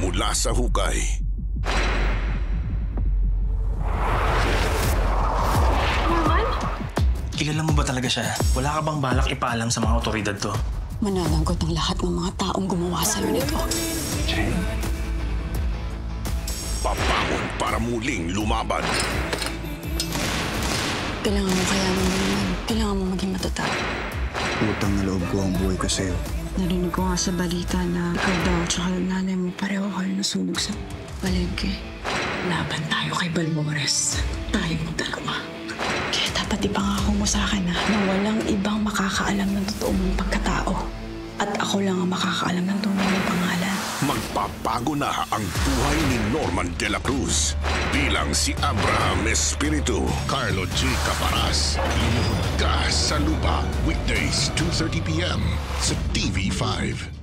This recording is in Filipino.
mula sa hukay. Norman? Kilala mo ba talaga siya? Wala ka bang balak ipaalam sa mga otoridad to? Mananagot ang lahat ng mga taong gumawa sa'yo nito. Pabangon para muling lumaban. Kailangan mo kayanin mo naman. Kailangan mo maging matatag. Utang na loob ko ang buhay ko sa'yo. Narinig ko nga sa balita na ikaw daw at saka yung nanay mo pareho kayo nasunog sa palengke. Laban tayo kay Balmores. Tayong dalawa. Kaya dapat ipangako mo sa akin na walang ibang makakaalam ng totoo mong pagkatao. At ako lang ang makakaalam ng tunay mong pangalan. Magpapago na ang buhay ni Norman de la Cruz bilang si Abraham Espiritu. Carlo J. Caparas, Lumuhod Ka sa Lupa. Weekdays, 2:30 p.m. sa TV5.